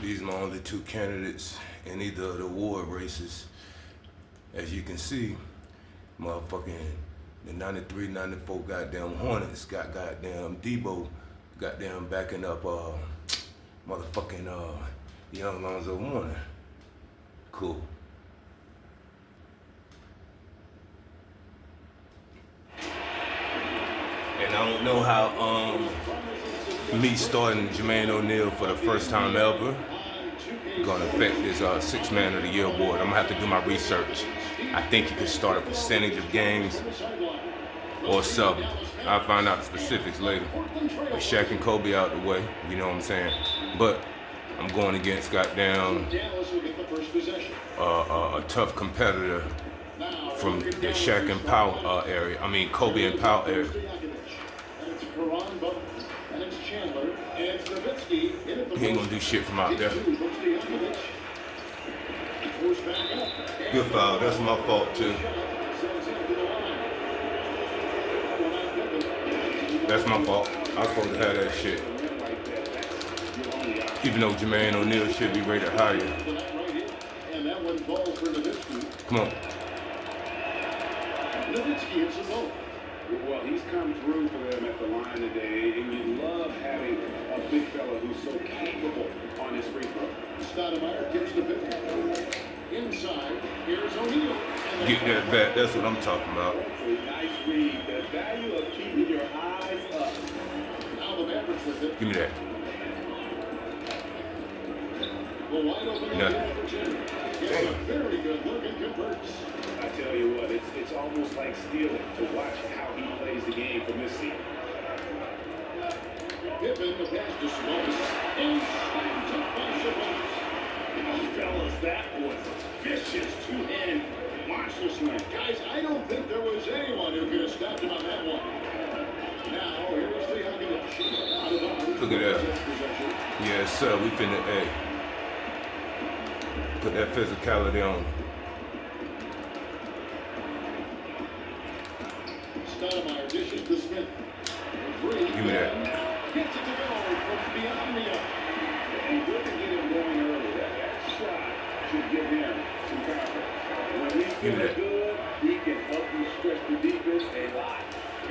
These are my only two candidates in either of the award races. As you can see, motherfucking the 93, 94 goddamn Hornets got goddamn Debo goddamn backing up motherfucking young Lonzo Warner. Cool. And I don't know how me starting Jermaine O'Neal for the first time ever gonna affect this Six Man of the Year award. I'm gonna have to do my research. I think you could start a percentage of games or sub. I'll find out the specifics later. But Shaq and Kobe out the way, you know what I'm saying? But I'm going against goddamn a tough competitor from the Shaq and Powell area. I mean Kobe and Powell area. He ain't gonna do shit from out there. Good foul, that's my fault too. That's my fault. I was supposed to have that shit. Even though Jermaine O'Neal should be rated higher. Come on. Well, he's come through for them at the line today, and you love having a big fella who's so capable on his free throw. Stoudemire gets the Pippen. Inside, here's O'Neal. Get that back, that's what I'm talking about. Nice read. The value of keeping your eyes up. Now the Mavericks with it. Give me that. Nothing. Damn. Very good look and converts. I tell you what, it's almost like stealing to watch how he plays the game from this seat. Pippen, the pass to Sabonis. Inside, took by Sabonis. Fellas, that was vicious two-hand monster slam. Guys, I don't think there was anyone who could have stopped him on that one. Now, here's the Huggins. Look at that. Yes, sir, we finna, hey. Put that physicality on. Stoudemire dishes to Smith. Give me that. Gets it to go from beyond the arc. And good to get him going early. That shot should give him some confidence. When he's feeling good, he can help you stretch the defense a lot.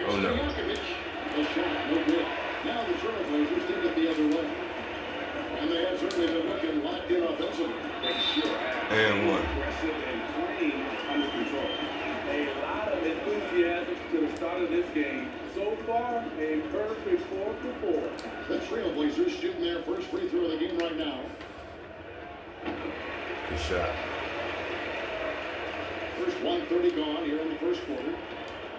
Oh no. No shot, no good. Now the Trailblazers take it the other way. And they have certainly been looking locked in offensively. They sure have. And one. Aggressive and playing under control. A lot of enthusiasm to the start of this game. So far, a perfect 4 for 4. The Trailblazers shooting their first free throw of the game right now. Good shot. First 1:30 gone here in the first quarter.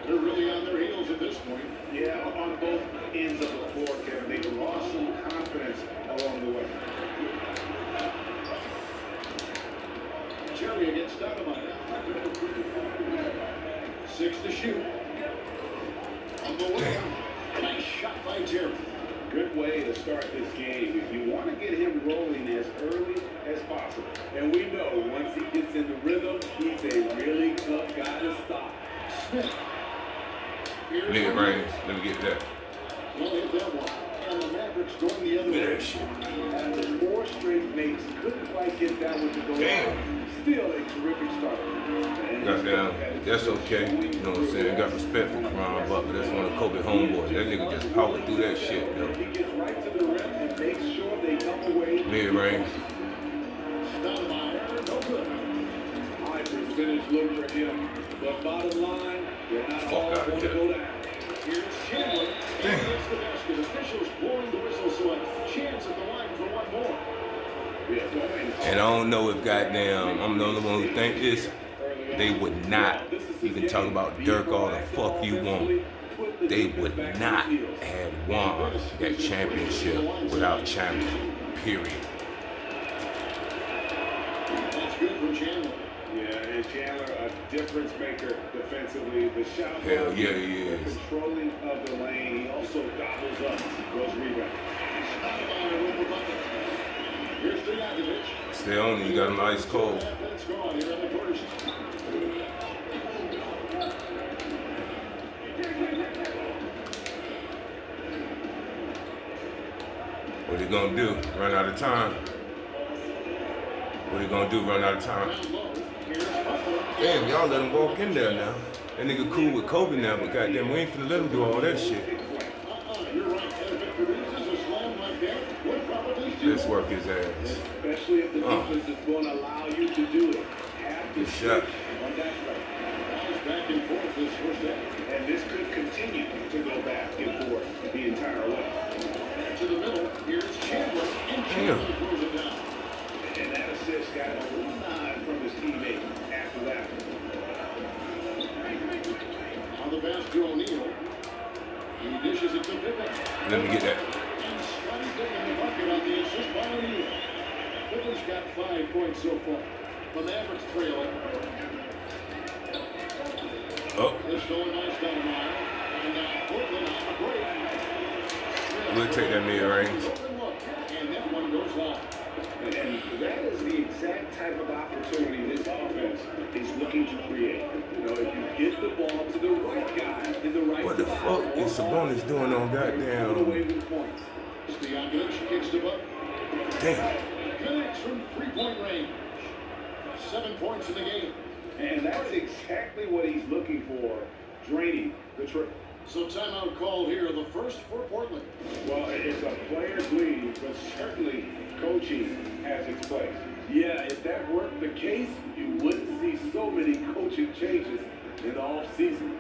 They're really on their heels at this point. Yeah, on both ends of the floor, Kevin. They lost some confidence along the way. Jerry against Stoudemire. 6 to shoot. On the way. Nice shot by Jerry. Good way to start this game. If you want to get him rolling as early as possible. And we know once he gets in the rhythm, he's a really tough guy to stop. Smith. Nigga range. Let me get that. Well, hit that one. And the Mavericks going the other way. And the 4 straight mates couldn't quite get that one to go down. Still a terrific start. Goddamn, that's okay. You know what I'm saying? Got respect for Karan Buck, but that's one of Kobe homeboys. That nigga just powered through that shit, though. He gets right to the rim and makes sure they come away. Mid-range. Stoudemire, no good. High percentage look for him. But bottom line, they're not all going to go down. Here's Chandler. And gets the basket. Officials blowing the whistle, so a chance at the line for one more. And I don't know if goddamn, I'm the only one who think this, they would not, you can talk about Dirk all the fuck you want, they would not have won that championship without Chandler, period. That's good for Chandler. Yeah, and Chandler, a difference maker defensively. The shot hell yeah, he is. Controlling of the lane. He also gobbles up those rebounds. Here's Stoudemire. Stay on, you got him ice cold. What he gonna do? Run out of time? What he gonna do? Run out of time? Damn, y'all let him walk in there now. That nigga cool with Kobe now, but goddamn, we ain't finna let him do all that shit. Let's work his ass. Especially if the defense is going to allow you to do it. Good shot. Back and forth this first half. And this could continue to go back and forth the entire way. To the middle, here's Chandler. And Chandler throws it down. And that assist got a little nod from his teammate after that. On the pass to O'Neal. He dishes it to Pippen. Let me get that. And Scotty Pippen the bucket on the assist by O'Neal. Pippen's got 5 points so far. The Mavericks trailing. Oh. It's going nice down the line. And now Portland on the break. We'll take that mid-range. And that one goes long. And that is the exact type of opportunity this offense is looking to create. You know, if you get the ball to the right guy in the right What the fuck is Sabonis doing on goddamn? Stojakovic kicks the butt. Damn. Connects from 3-point range. 7 points in the game. And that's exactly what he's looking for, draining the trip. So timeout call here, the first for Portland. Well, it's a player's league, but certainly coaching has its place. Yeah, if that were the case, you wouldn't see so many coaching changes in the offseason.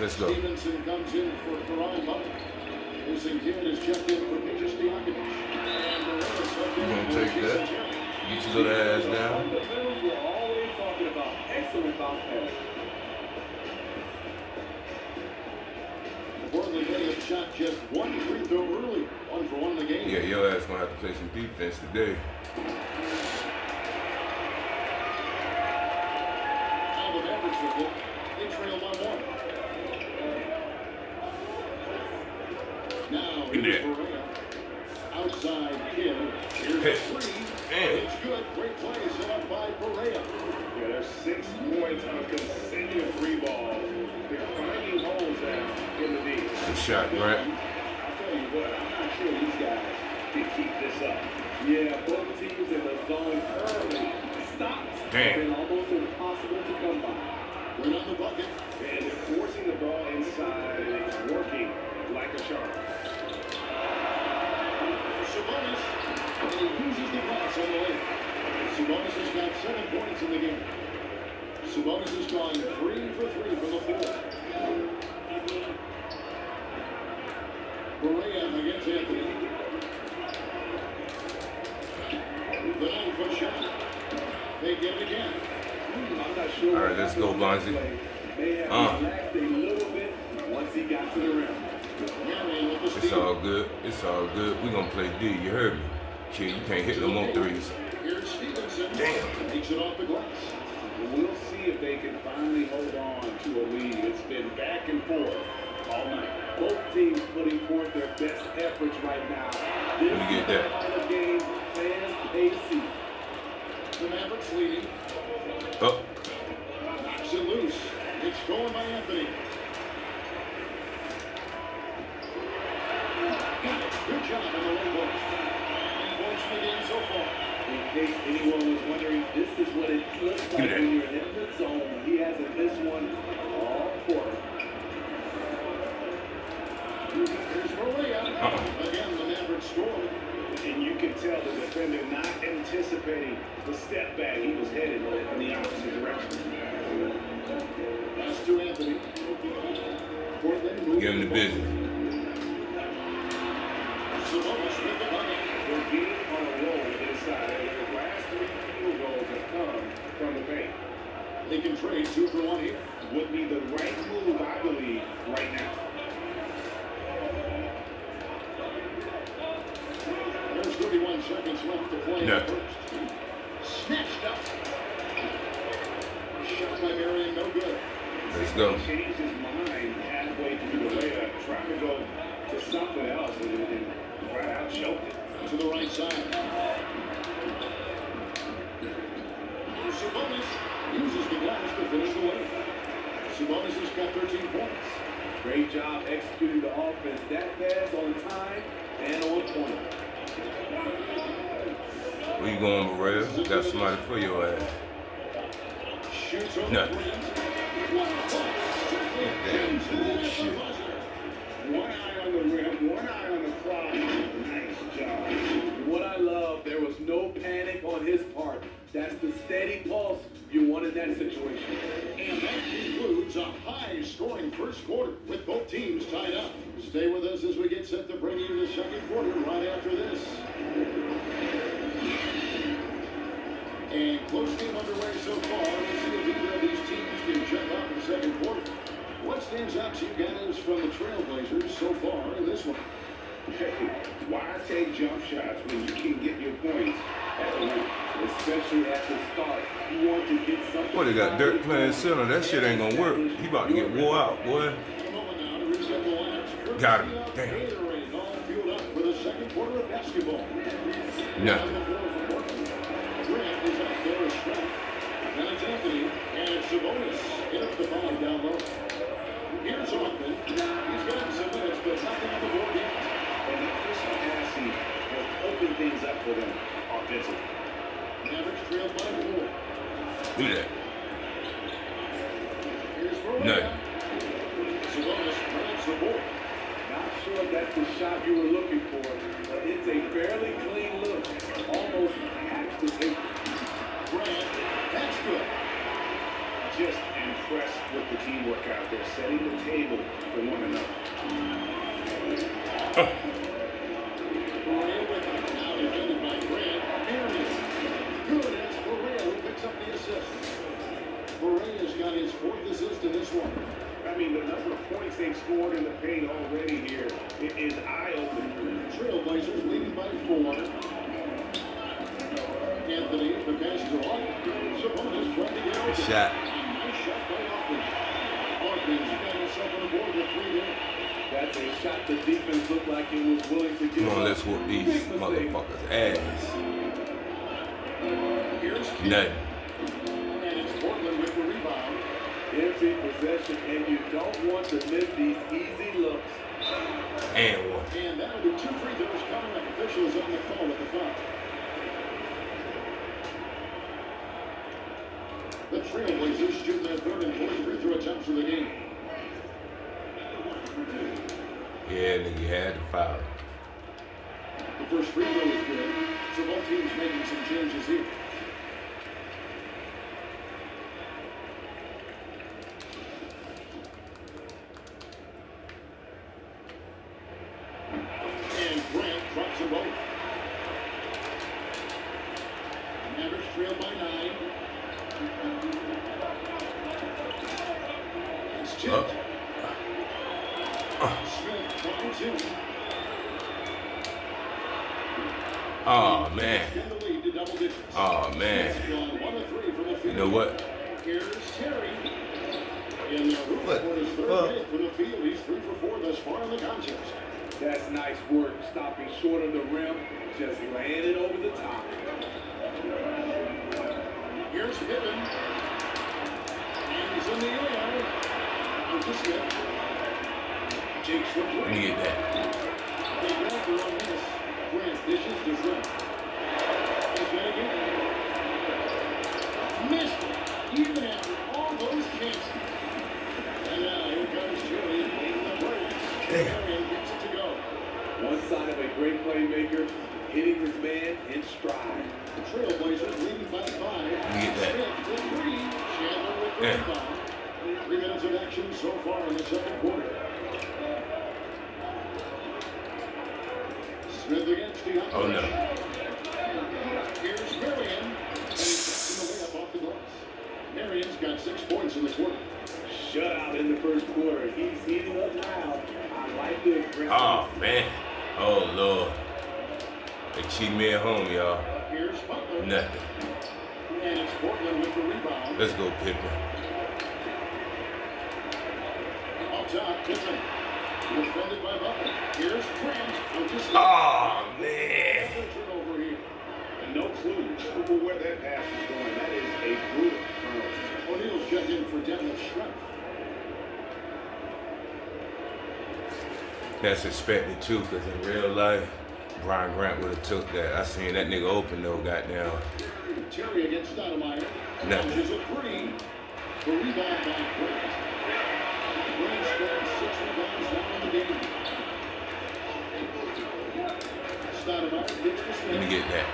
Let's go. Stevenson comes in for Karan Butler. Losing kid is checked in for Stojakovic. You gonna take that? Get your little ass down. The Bills were always talking about excellent bounce pass. Portland may have shot just 1 free throw early. 1 for 1 in the game. Yeah, your ass gonna have to play some defense today. Now the Mavericks with it. They trail 1-1. Now here's Correa. Outside Kidd. Here's the 3. Damn. It's good. Great play set up by Correa. Yeah, there's 6 points on consecutive 3 balls. They're finding holes there in the deep. Good shot, right? I'll tell you what, I'm not sure these guys can keep this up. Yeah, both teams in the zone early. Stopped. Damn. Been almost impossible to come by. Right on the bucket. And they're forcing the ball inside, and it's working like a charm. Sabonis, and he uses the pass on the way. Sabonis has got 7 points in the game. Sabonis has gone 3 for 3 from the floor. Correa against Anthony. The 9-foot shot. They get it again. I'm not sure. All right, let's go, Bonzi. They have relaxed a little bit once he got to the rim. It's all good. It's all good. We gonna play D. You heard me, kid. You can't hit no more threes. Here's Stevenson. Damn. Takes it off the glass. We'll see if they can finally hold on to a lead. It's been back and forth all night. Both teams putting forth their best efforts right now. Let me get that. This game, fans pay to see. The Mavericks leading. Oh. Knocks it loose. It's going by Anthony. Got it. Good job on the low post. 10 points in the game so far. In case anyone was wondering, this is what it looks like when you're in the zone. He hasn't missed one all quarter. Here's Correa. Again, the Mavericks scored. And you can tell the defender not anticipating the step back. He was headed in the opposite direction. Pass to Anthony. Portland moving. Give him the business. Sabonis with the bucket. They're getting on a roll inside. Their last 3 field goals have come from the paint. They can trade 2 for 1 here. Would be the right move, I believe, right now. There's 31 seconds left to play. No. Snatched up. Shot by Marion, no good. Let's go. He changed his mind halfway through the layup, trying to go to something else, and right out choked it. To the right side. Sabonis uses the glass to finish the way. Sabonis has got 13 points. Great job executing the offense. That pass on time and on point. Where you going, Morel? Got somebody for your ass. Nothing. Damn bullshit. One eye on the rim, one eye on the clock. Nice job. What I love, there was no panic on his part. That's the steady pulse you want in that situation. And that concludes a high-scoring first quarter with both teams tied up. Stay with us as we get set to bring you the second quarter right after this. And close game underway so far. We'll see if either of these teams can jump out in the second quarter. What stands out to you guys from the Trailblazers so far in this one? Hey, why take jump shots when you can get your points at the rim, especially at the start? You want to get something. Boy, they got Dirk playing center. That shit ain't gonna work. He about to get wore out, boy. Got him. Damn. For the second quarter of basketball. Nothing. Grant is out there as strength. Now it's Anthony and Sabonis hit up the ball down low. Here's Hoffman. He's gotten some minutes, but nothing on the board yet. And the Christian passing has opened things up for them offensively. Mavericks trailed by 4. Do that. Here's Morel. Nothing. Sabonis grabs the board. Not sure that's the shot you were looking for, but it's a fairly clean look. Almost half the tape. Grant, that's good. Just impressed with the teamwork out there, setting the table for one another. Morel with it. Now defended by Grant. Marion. Good as Morel who picks up the assist. Morel's got his 4th assist in this one. I mean, the number of points they've scored in the paint already here is eye-opening. Trailblazers leading by 4. Anthony, the pass to Hoffman. Sabonis trying to get over. Shot. Nice shot by Hoffman. Hoffman's got himself on the board with 3 there. That's a shot the defense looked like it was willing to give Come on, up. let's whoop these Big mistake. motherfuckers' ass. Here's Pippen. Nothing. And it's Portland with the rebound. Empty possession, and you don't want to miss these easy looks. And one. And that'll be 2 free throws coming up. Officials on the call with the foul. The Trailblazers shoot their 3rd and 4th free throw attempts of the game. Yeah, nigga, you had to foul. The first free throw is good. So both teams making some changes here. And Grant drops them both. Mavericks trail by 9. It's tipped. Smith trying to. Oh, man. Extend the lead to double digits. Oh, man. Smith's gone 1 of 3 from the field. You know what? Here's Terry. In the room What? for his 3rd hit from the field. He's 3 for 4 thus far in the contest. That's nice work, stopping short of the rim, just laying it over the top. Here's Pippen. And he's in the air. Out to Smith. Jakes with Let me three. get that. They grab the wrong miss. Grant dishes to Grant. He's got again. Missed it. Even after all those chances. And now here comes Joey leading the break. Marion gets it to go. One sign of a great playmaker, hitting his man in stride. The Trailblazers leading by 5. Let me get that. Smith with 3. Chandler with the Yeah. rebound. 3 minutes of action so far in the second quarter. Smith against the Oh, no. Here's Marion. And he's the layup off the glass. Marion's got 6 points in the quarter. Shutout in the first quarter. He's heating up now. I like the aggressive. Oh, man. Oh, Lord. They cheated me at home, y'all. Here's Butler. Nothing. And it's Portland with the rebound. Let's go, Pippen. Up top, Pippen. Defended by Butler. Here's Grant. Oh, man. Turnover here. And no clue over where that pass is going. That is a brutal turnover. O'Neal's checked in for depth of strength. That's expected too, because in real life, Brian Grant would have took that. I seen that nigga open though, goddamn. Terry against Stoudemire. Nothing. Launches a three. The rebound by Grant. Grant scored 6 rebounds now in the game. Stoudemire gets the Let me Smith. get that.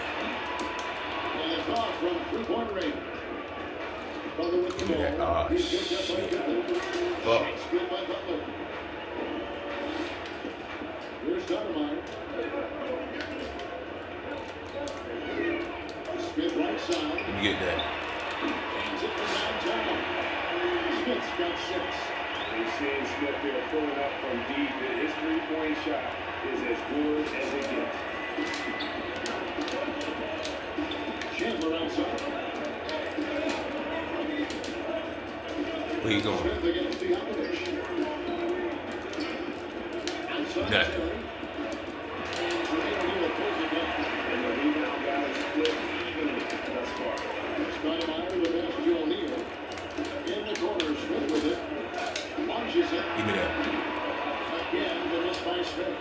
And it's off from three-point range. Butler with the Give me that. ball. Oh, He's picked up by shit. Pippen. Fuck. Shot's good by Butler. Here's Stoudemire. Smith right side. Let me get that. Hands it from downtown. Smith's got 6. We're seeing Smith there pulling up from deep. His three-point shot is as good as it gets. Chandler outside. Where you going? Smith against the opposition. Outside Nothing. Terry. And Jermaine pulls it down. And the rebound guys split evenly thus far. Stoudemire with pass to O'Neal. In the corner, Smith with it. Launches it. Give me that. Again, the miss by Smith.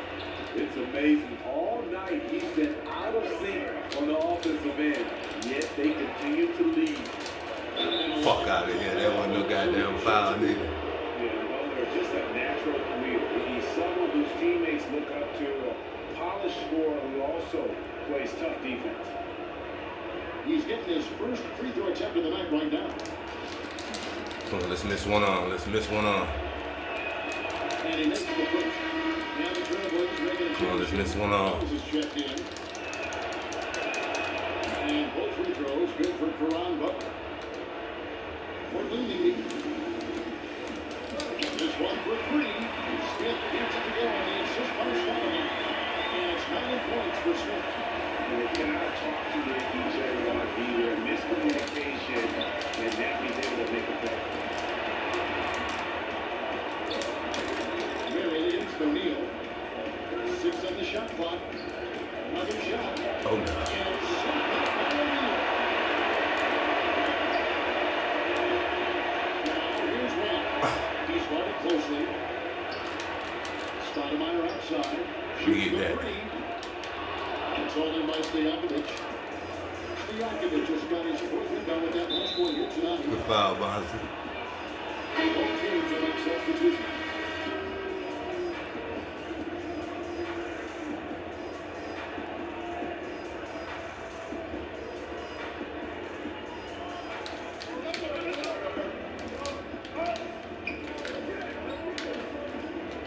It's amazing. All night he's been out of sync on the offensive end, yet they continue to lead. Fuck out of here. That wasn't no goddamn foul, nigga. Yeah, Butler, just a natural leader. He's someone whose teammates look up to, a polished scorer who also plays tough defense. He's getting his first free throw attempt of the night right now. Come on, let's miss one on. Let's miss one on. And he makes the first. Now the Trailblazers making a Come on, let's change. miss one on. Jones is checked in. And both free throws good for Caron Butler. For Lindy. This one for 3. Smith gets it to go on the assist by Stoudemire. And it's 9 points for Smith. And they cannot talk to each other on either miscommunication, and now he's able to make a play. Mary against O'Neal. 6 on the shot clock. Another shot. Oh no. And second by O'Neal. Now here's Wayne. He's guarded closely. Stoudemire outside. Let me Shoots get the that. 3. It's all in by Stojakovic. Stojakovic just got his 4th rebound with that last one here tonight. Good foul, Bonzi. Both teams will make substitutions.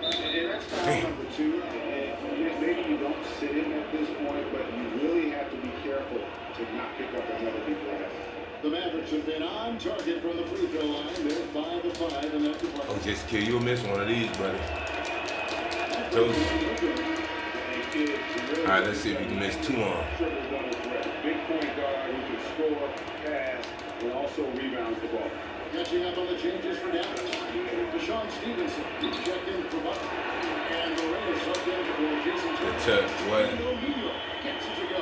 And that's foul number 2. And maybe you don't sit him at this point, but you really have to be careful to not pick up another big glass. The Mavericks have been on target from the free throw line. They're 5 of 5 in that Oh, department. just kill. You'll miss one of these, buddy. Told you. All right, let's see if we can miss 2 on. Triple-double threat. Big point guard who can score, pass, and also rebounds the ball. Catching up on the changes for Dallas. Deshaun Stevenson checked in for Butler. And Moreno subbed in for Jason Good Tatum. touch, boy. And O'Neal gets it to go.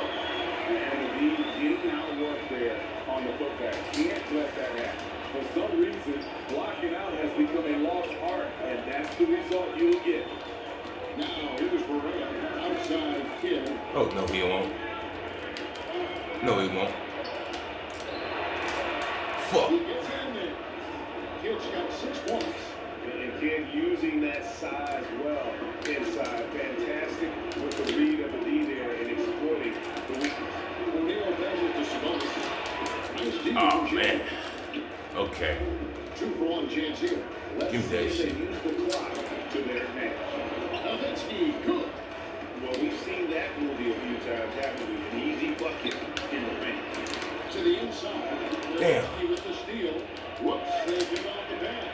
And the getting outwork there on the putback. Can't let that happen. For some reason, blocking out has become a lost art, and that's the result you'll get. Now here's Moreno. Outside Kidd. Oh, no, he won't. No, he won't. Fuck. He gets in there. Kidd's got 6 points. And Kidd using that size well inside. Fantastic with the read of the D there and exploiting the weakness. O'Neal passes to Sabonis. Nice deep Oh, from man. Jalen. Okay. 2-for-1 chance here. Let's Give me that see if shit. they use the clock to their advantage. Nowitzki, good. Well, we've seen that movie a few times happen with an easy bucket in the paint. To the inside. Damn. Nowitzki with the steal. Whoops, they give out the pass.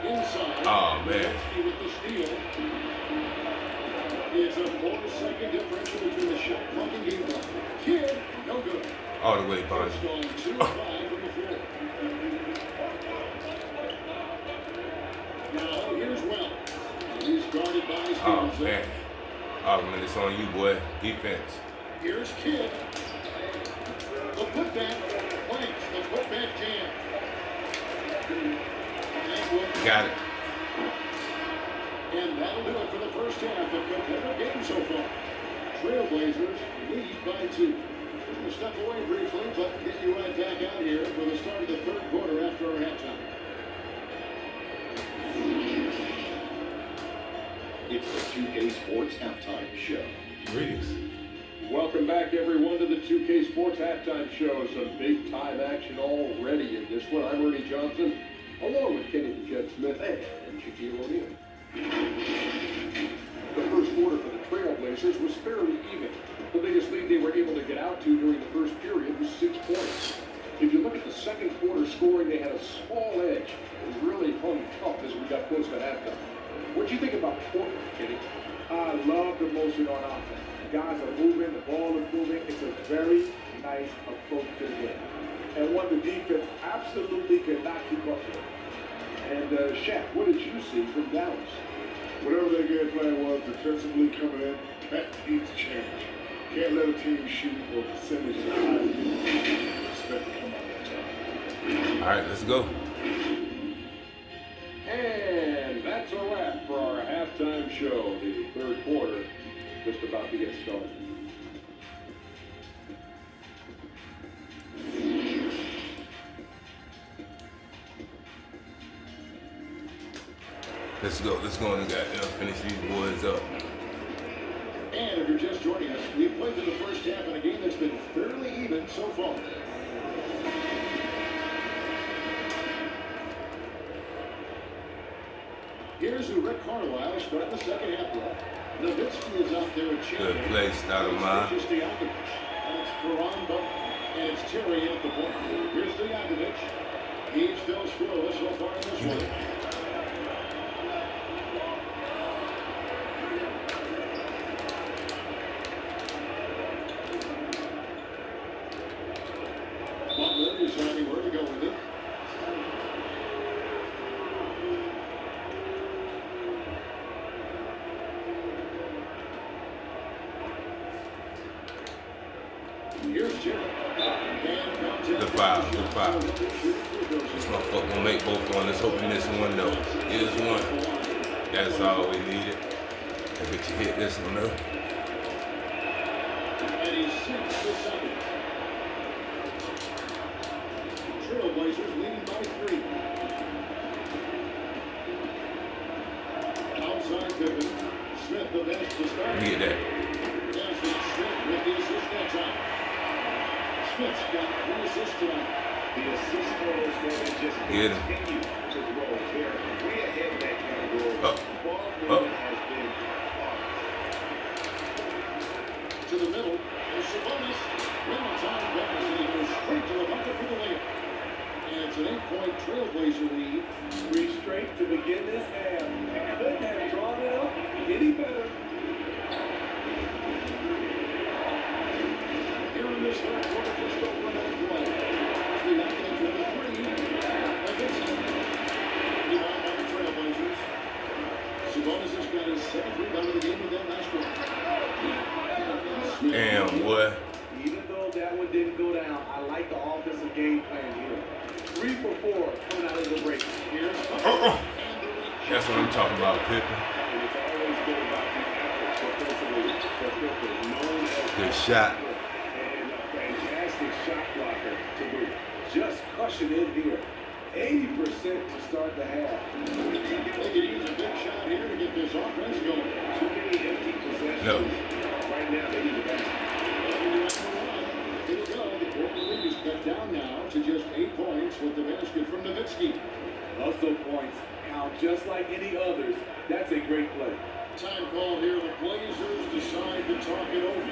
Inside. Oh, man. Nowitzki with the steal. It's a 4-second differential between the shot clock and game clock. Kidd, no good. All the way, It's Bonzi. going 2 of 5 from the floor. Now here's Wells. He's guarded by Stevenson. Oh, man. Oh, man, it's on you, boy. Defense. Here's Kidd. The putback planks. The putback jam. Got it. And that'll do it for the first half. A competitive game so far. Trailblazers lead by 2. We're going to step away briefly, but get you right back out here for the start of the third quarter after our halftime. It's the 2K Sports Halftime Show. Greetings. Welcome back, everyone, to the 2K Sports Halftime Show. Some big-time action already in this one. I'm Ernie Johnson, along with Kenny the Jet Smith and Shaquille O'Neal. The first quarter for the Trailblazers was fairly even. The biggest lead they were able to get out to during the first period was 6 points. If you look at the second quarter scoring, they had a small edge. It was really hung tough as we got close to halftime. What do you think about Portland, Kenny? I love the motion on offense. The guys are moving, the ball is moving. It's a very nice approach to the game. And one the defense absolutely could not keep up with. And Shaq, what did you see from Dallas? Whatever their game plan was defensively coming in, that needs to change. Can't let a team shoot for a percentage of the time you expect to come out that time. All right, let's go. And that's a wrap for our halftime show. The third quarter just about to get started. Let's go. Let's go and finish these boys up. And if you're just joining us, we've played in the first half in a game that's been fairly even so far. Here's who Rick Carlisle starting the second half with. Nowitzki is out there at champion. Good play, Stoudemire. It's Stoudemire. And it's Karan Buck. And it's Terry at the point. Here's Stoudemire. He's still scoreless so far in this one. Butler deciding where to go with it. Here's Jimmy. Good foul. Good foul. This motherfucker gonna make both on. Let's hope we miss one though. Here's one. That's all we needed. I bet you hit this one though. And he's 6 for second. Trailblazers leading by 3. Outside Pippen. Smith the best to start. Let me get that. Desmond Smith with the assist that time. Smith's got 3 assists tonight. The assist totals for them just Get him. continue to grow. They're way ahead of that category. Up. Ball Up. movement has been To the middle. There's Sabonis. Valentine Butler, and he goes straight to the bucket for the layup. And it's an 8-point Trailblazer lead. 3 straight to begin this half. And couldn't have drawn it up any better. Here in this third quarter, just over an minute play. The Athletes with a 3. Against him. Rebound by the Trailblazers. Sabonis has got his 7th rebound of the game with them last week. Damn, boy. Even though that one didn't go down, I like the offensive game plan here. 3 for 4 coming out of the break. Here's That's what I'm talking about, Pippen. And it's always been about the effort defensively for Pippen, known as Good shot. and a fantastic shot blocker to boot. Just crushing it here. 80% to start the half. They could use a big shot here to get this offense going. Too many empty possessions. No. Right now, they need the basket. Here we go. The Portland lead is cut down now to just 8 points with the basket from Nowitzki. Hustle points count just like any others. That's a great play. Time call here. The Blazers decide to talk it over.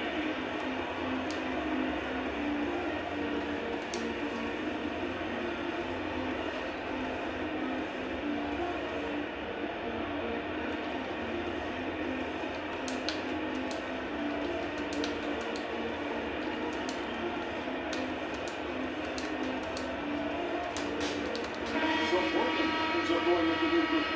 So Portland ends up going with the new group.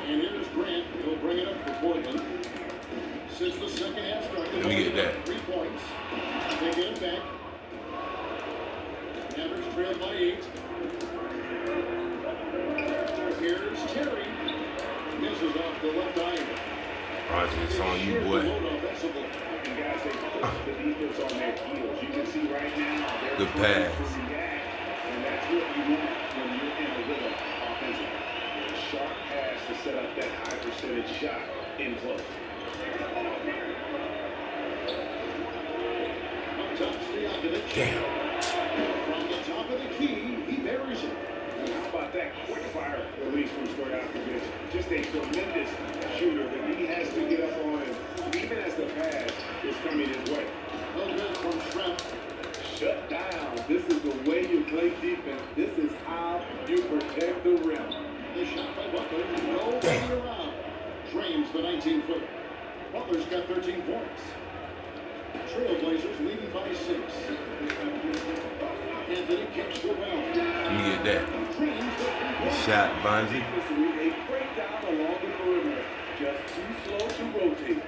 And here's Grant. He'll bring it up for Portland. Since the second half started, Let me get that. 3 points. They get it back. Mavericks trailed by 8. left eye. Roger, it's on you, boy. And guys, they put the defense on their heels. You can see right now they're Good trying pass. to react, and that's what you want when you're in a rhythm offensively. A sharp pass to set up that high percentage shot in close. Damn. From the top of the key, he buries it. And how about that quick fire release from Stojakovic? Just a tremendous shooter that he has to get up on, and even as the pass is coming his way. No good from Shrimp. Shut down. This is the way you play defense. This is how you protect the rim. The shot by Butler, no way around. Drains the 19-footer. Butler's got 13 points. Trailblazers leading by 6. Anthony kicks the well. Let me get that. Drains the Good shot, Bonzi. They break down along the perimeter. Just too slow to rotate.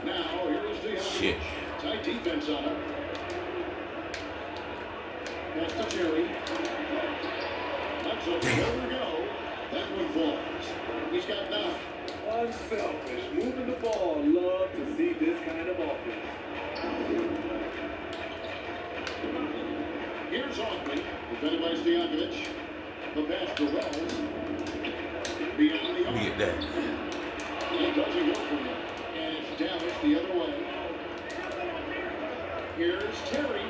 Now, here's the Shit. tight defense on him. Back to Jerry. That's a there we go. That one falls. He's got 9. Unselfish. Moving the ball. Love to see this kind of offense. Here's Hoffman, defended by Stojakovic. The pass to Wells. Beyond the Let me arc. get that. It doesn't go for him. And it's Dallas the other way. Here's Terry.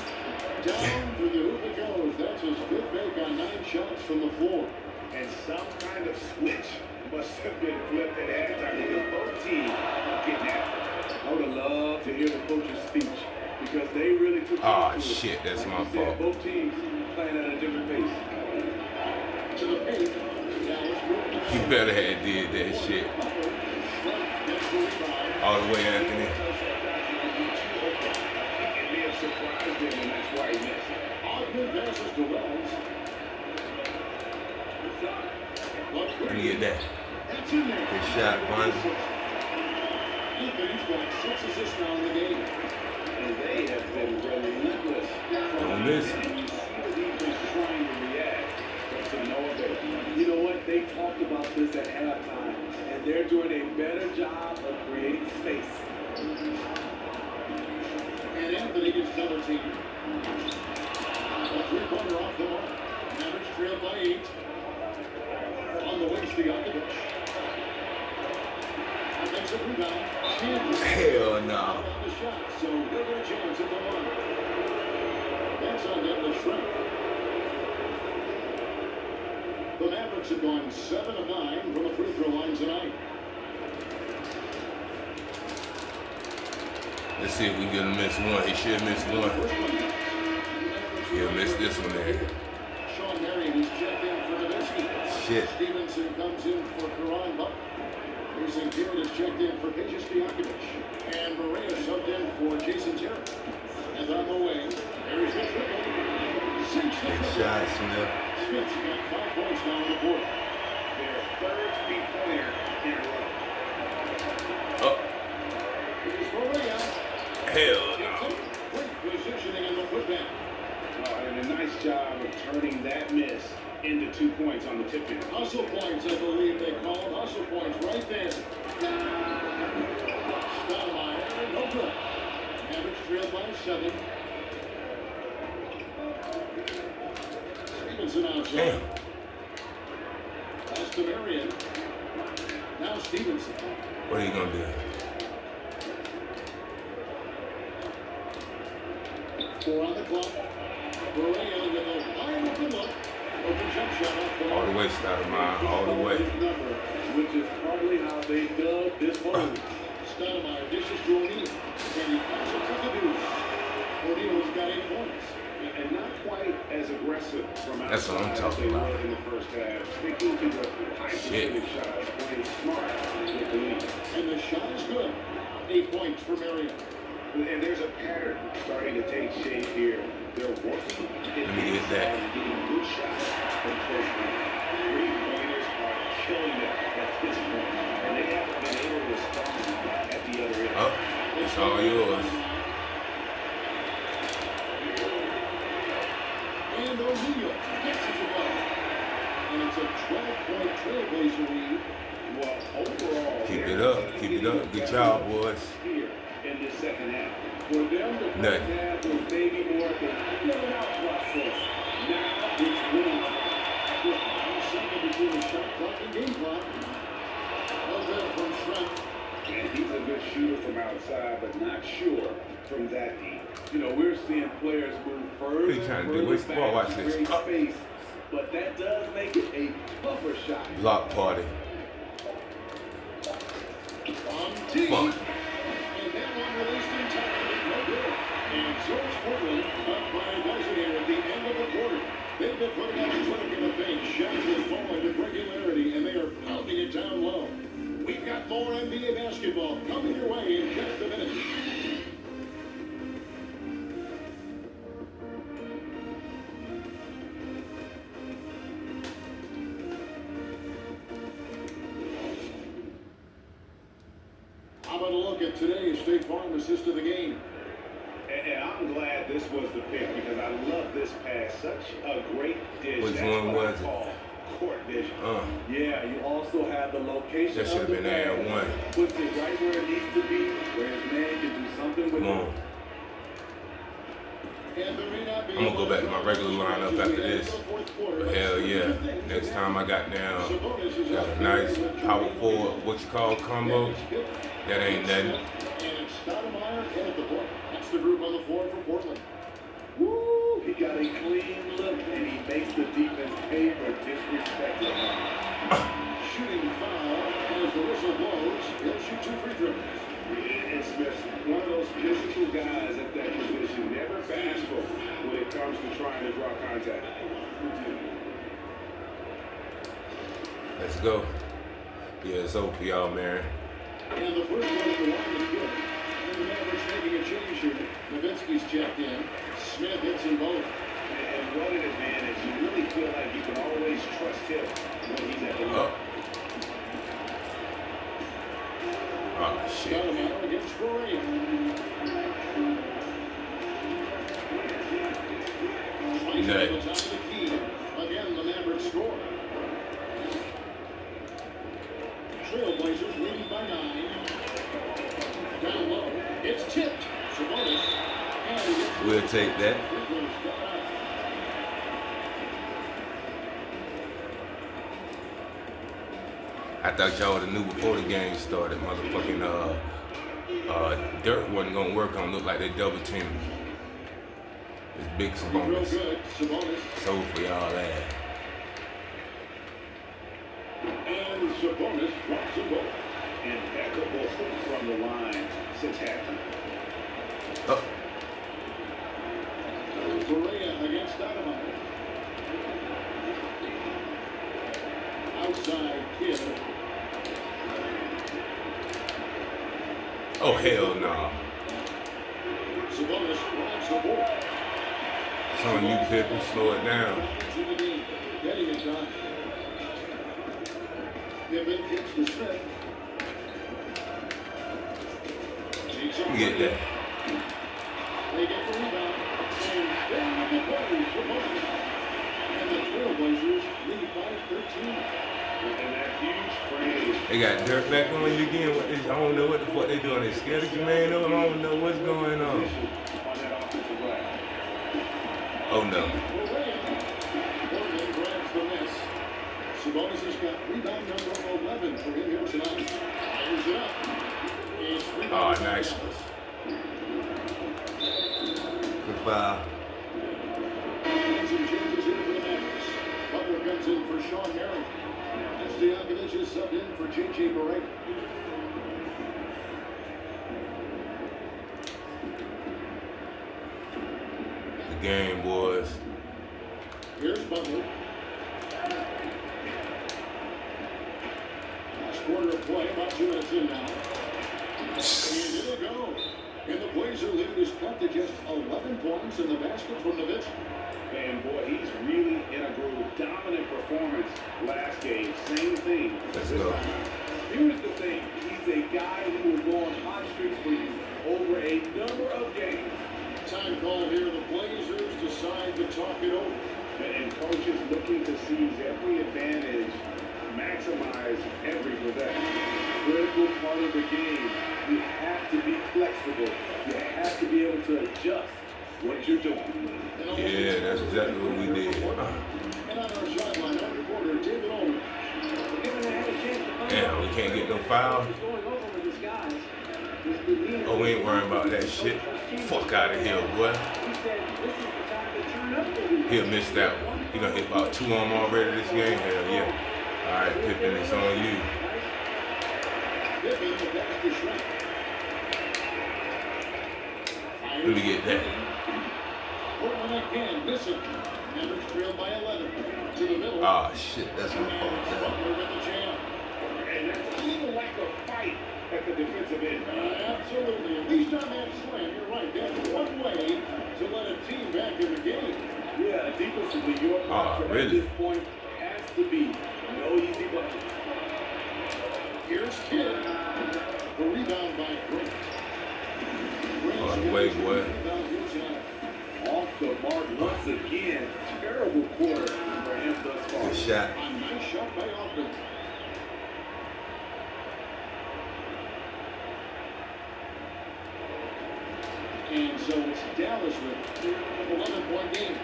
Down to the hoop it goes. That's his 5th make on 9 shots from the floor. And some kind of switch must have been flipped at halftime because both teams are getting after it. I would have loved to hear the coach's speech because they really took Oh, to it. shit, that's Like my you said, fault. both teams playing at a different pace. To the paint. Dallas moving You better have did that shit. gets the rebound. All the way, Anthony. It may have surprised him, and that's why he missed. Ogden passes to Wells. Let me get that. That's in there. Good shot, Bonzi. Anthony's got 6 assists now in the game. And they have been relentless. Don't miss. And you see the defense trying to react, but to no avail. You know what? They talked about this at halftime, and they're doing a better job of creating space. And Anthony gets double teamed. A 3-pointer off the mark. Mavericks trail by 8. On the wing, Stojakovic. Offensive rebound. Hell no. On the shot, so they'll get a chance at the one. That's on net the Shrimp. The Mavericks have gone 7 of 9 from the free throw line tonight. Let's see if we get him miss one. He should miss one. He'll miss this one there. Sean Marion is checked in for Nowitzki. Shit. Stevenson comes in for Karan Buck. Jason Garrett is checked in for Peja Stojakovic. And Maria subbed in for Jason Terry. And on the way, there's the triple. 6 Good shot, Smith. Smith's got 5 points now on the board. Their third three-pointer in a row. Oh, Here's Maria. hell no. Great positioning in the putback. Oh, and a nice job of turning that miss into 2 points on the tip-in. Hustle points, I believe they call them. Hustle points right there. Stoudemire, no good. Mavericks trail by 7. Stevenson outside. Damn. Pass to Marion. Now Stevenson. What are you gonna do? 4 on the clock. Maria with a wide open look. Open jump shot off the All the way, Stoudemire. All the way. Which is probably how they dug this hole. Stoudemire dishes to O'Neal. And he puts it to the deuce. O'Neal's got 8 points. And not quite as aggressive from outside That's what I'm talking as they about. were in the first half. Sticking to the high Shit. percentage shots, playing smart with the lead. And the shot is good. 8 points for Marion. And there's a pattern starting to take shape here. They're working. Let me get that. Getting good shots from close range. Three-pointers are killing them at this point. And they haven't been able to respond at the other end. Oh, it's all yours. And O'Neal gets it to go. And it's a 12-point Trailblazer lead. Well, overall, Keep it up. Keep it up. Good job, boys. Here in the second half. For them, the Nothing. first half was maybe more of a filling out process. Now it's winning time. Just 1 second between the shot clock and game clock. Well done from Shrimp. And he's a good shooter from outside, but not sure from that deep. You know, we're seeing players move further What are you trying to do? Waste the ball. Watch this. create space, but that does make it a tougher shot. Block party. On D. Fuck. And that one released in time. No good. And so is Portland up by a dozen here at the end of the quarter. They've been putting up a clinic in the paint. Shots have fallen with regularity, and they are pounding it down low. We've got more NBA basketball coming your way in just a minute. How about a look at today's State Farm assist of the game? And I'm glad this was the pick because I love this pass. Such a great dish. Which That's one what I was it? call court vision. Yeah, you also have the location. That should have been there at one. Puts it right where it needs to be, where his man can do something with Come it. on. I'm gonna go back to my regular lineup after this. But hell yeah. Next time I got a nice power forward, what you call combo. That ain't nothing. And it's Stoudemire at the point. That's the group on the floor for Portland. Woo! He got a clean look, and he makes the defense pay for disrespecting him. Shooting foul as the whistle blows. He'll shoot 2 free throws. And Smith, one of those physical guys at that position, never bashful when it comes to trying to draw contact. Let's go. Yeah, it's over for y'all, man. And the first one at the line is good. And the Mavericks making a change here. Nowitzki's checked in. Smith hits them both. And what an advantage. You really feel like you can always trust him when he's at the line. Oh, shit. Stoudemire against Correa. Twice Nut. at the top of the key. Again, the Mavericks score. Trailblazers leading by 9. Down low. It's tipped. Sabonis. And he gets We'll take that. free throws cut out. I thought y'all would have knew before the game started. Motherfucking Dirt wasn't gonna work on. Look like they double teamed. It's big Real Sabonis. good. Sabonis. So for y'all that. And Sabonis drops the ball. Impeccable from the line since halftime. Oh, Correa against Stoudemire. Outside Kidd. oh hell no. Sabonis grabs the ball. It's on you, Pippen. Slow it down. To the game. Getting it done. Pippen kicks to Smith. Takes up Get that. They get the rebound. And down with the play. Sabonis. And the Trailblazers lead by 13. And that huge frame. They got Dirt back on you again. What this? I don't know what the fuck they doing. They scared of Jermaine up. I don't know what's going on. On that offensive glass. Oh no. Portland grabs the miss. Sabonis has got rebound number 11 for him here tonight. Fires it up. It's rebound. Oh, nice. Good foul. And some changes here for the Mavericks. Butler comes in for Sean Merrill. And Stojakovic is subbed in for J.J. Barea. The game, boys. Here's Butler. Last quarter of play, about 2 minutes in now. And it'll go. And the Blazer lead is cut to just 11 points in the basket from Nowitzki. And boy, he's really in a groove. Dominant performance last game. Same thing. Let's go. Here's the thing. He's a guy who will go on hot streaks for you over a number of games. Time call here. The Blazers decide to talk it over. And coach is looking to seize every advantage, maximize every possession. Critical part of the game. You have to be flexible. You have to be able to adjust what you're doing. Yeah, that's exactly what we did. And on our sideline, our reporter, David Olman. Damn, we can't get no foul. Oh, we ain't worrying about that shit. Fuck out of here, boy. He'll miss that one. He done hit about 2 on him already this game. Hell yeah. All right, Pippen, it's on you. Let me get that. Portland again, missing. Mavericks trail by 11. To the middle. Ah, shit, that's my fault. Butler with the jam. And that's a little lack of fight at the defensive end. Absolutely. At least on that slam, you're right. That's one way to let a team back in the game. Yeah, defensively, your mantra at really? this point has to be no easy buckets. Here's Kidd. The rebound by Grant. On the way, boy. Off the mark once again. Terrible quarter for him thus far. Good shot. A nice shot by Ogden. And so it's Dallas with an 11-point game.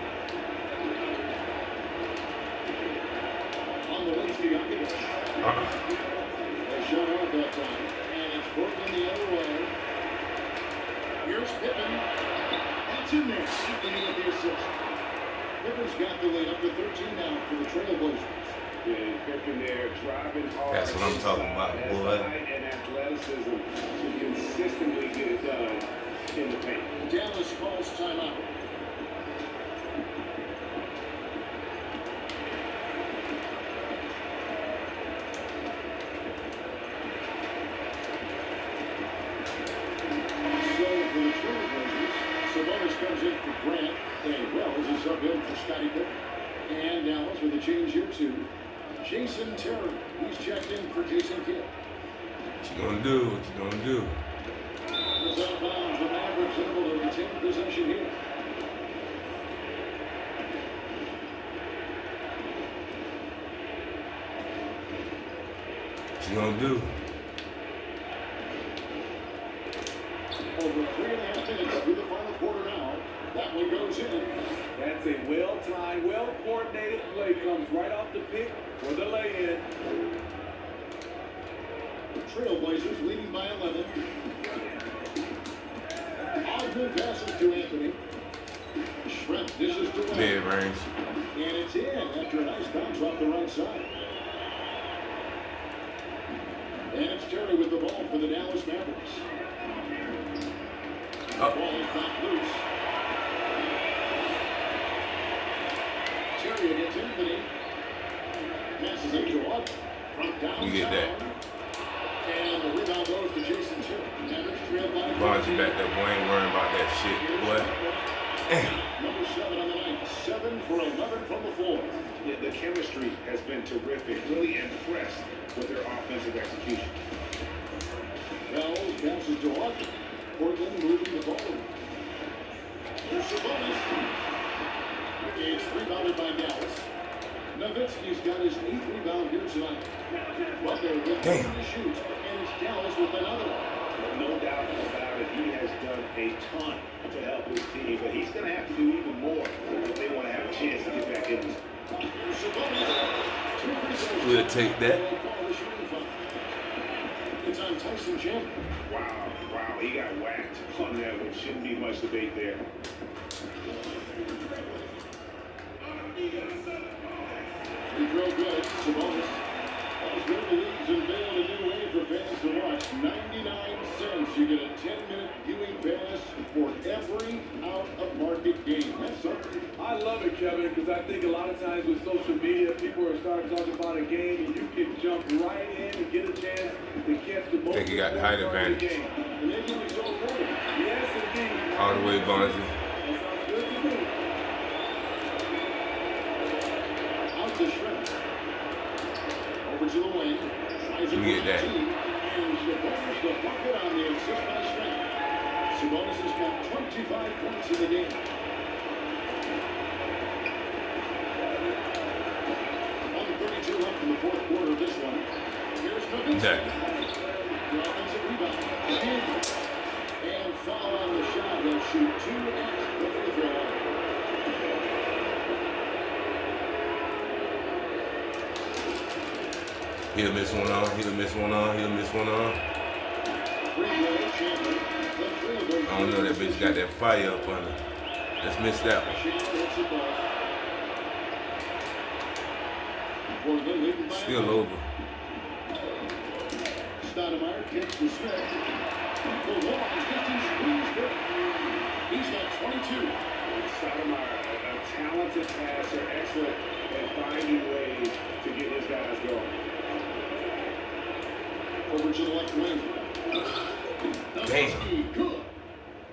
On the way to Jokic. They shut off that time. And it's Portland the other way. Here's Pippen. That's in there. Anthony with the assist. Pippen's got the lead up to 13 now for the Trailblazers. Yeah, Pippen there driving hard. That's what I'm talking about, Has boy. height and athleticism to consistently get it done in the paint. Dallas calls timeout. Comes in for Grant, and Wells is up in for Scottie Pippen. And Dallas with a change here to Jason Terry. He's checked in for Jason Kidd. What you gonna do? What you gonna do? Goes out of bounds. The Mavericks able to retain possession here. What you gonna do? Over 3.5 minutes through the final quarter now. That one goes in. That's a well-timed, well-coordinated play. Comes right off the pick for the lay-in. The Trailblazers leading by 11. Ogden passes to Anthony. Shrimp dishes to Wells. Mid-range. And it's in after a nice bounce off the right side. And it's Terry with the ball for the Dallas Mavericks. Oh. Ball is knocked loose. Terry against Anthony. Passes it to Ogden. From downtown. You get that. And the rebound goes to Jason Terry. Mavericks trail by Bonds back there, boy. Ain't worrying about that shit, boy. Number 7 on the night. 7 for 11 from the floor. Yeah, the chemistry has been terrific. Really impressed with their offensive execution. Wells passes to Ogden. Portland moving the ball. Here's Sabonis. It's rebounded by Dallas. Nowitzki's got his 8th rebound here tonight. Butler with Damn. to shoot, and it's Dallas with another one. No doubt about it, he has done a ton to help his team, but he's going to have to do even more if they want to have a chance to get back in this. Here's Sabonis. 2 free throws. We'll take that. They'll call the shooting foul. It's on Tyson Chandler. Wow, he got whacked on that one. Shouldn't be much debate there. Free throw good. Sabonis. As one of the leagues unveiled a new way for fans to watch. 99 cents. You get a 10-minute viewing pass for every out-of-market game. That's something. I love it, Kevin, because I think a lot of times with social media, people are starting talking about a game, and you can jump right in and get a chance to catch the most. Think he got the height advantage. And they give you so forward. Yes, indeed. All the way, Bonzi. That sounds good to me. Out to Shrimp. Over to the wing. Tries it Let me get that. And Sabonis the bucket on the assist by Shrimp. Sabonis has got 25 points in the game. That. The offensive rebound. And foul on the shot. They'll shoot 2 at the free throw line. He'll miss one on. He'll miss one on. He'll miss one on. I don't know, that bitch got that fire up on her. Let's miss that one. Still over. Stoudemire kicks to Smith. For long distance, he's got 22. Stoudemire, a talented passer, excellent at finding ways to get his guys going. Over to the left wing. Damn. Good.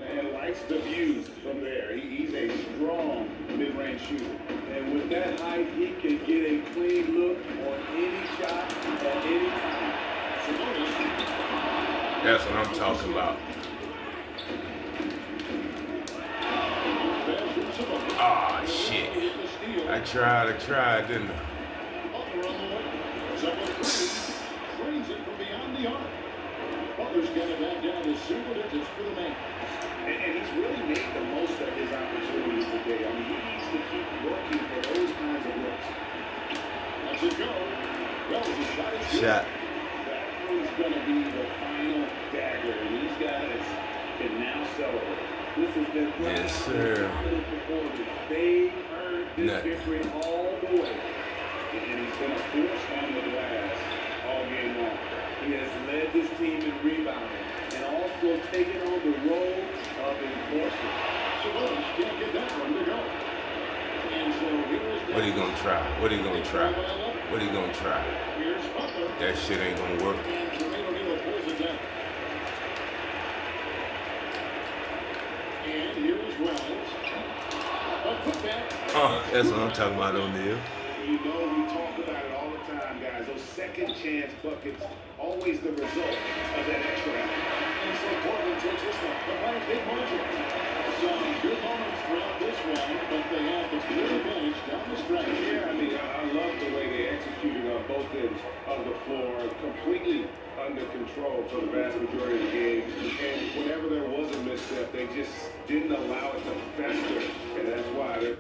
And likes the views from there. He's a strong mid-range shooter. And with that height, he can get a clean look on any shot at any time. That's what I'm talking about. Ah, shit. I tried, didn't I? Brings it from beyond the arc. Butler's got it back down to single digits for the man. And he's really made the most of his opportunities today. I mean, he needs to keep working for those kinds of looks. That's it go. Well, the shot is good. Shot. That one's going to be the final dagger. And these guys can now celebrate. This has been Yes, sir. performance. They earned this victory all the way. And he's been a force on the glass all game long. He has led this team in rebounding and also taken on the role of enforcer. Sabonis can't get that one to go. And so here is What are you gonna try? What are you gonna try? What are you gonna try? Here's Butler. That shit ain't gonna work. And Jermaine O'Neal pulls it down. And here is Wells. A putback. That's what I'm talking about, O'Neal. You know, we talk about it all the time, guys. Those second chance buckets, always the result of that extra effort. And so Portland takes this one, but by a big margin. Some good moments throughout this one, but they have the clear advantage down the stretch. Yeah, I mean, I love the way they executed on both ends of the floor, completely under control for the vast majority of the game. And whenever there was a misstep, they just didn't allow it to fester, and that's why they're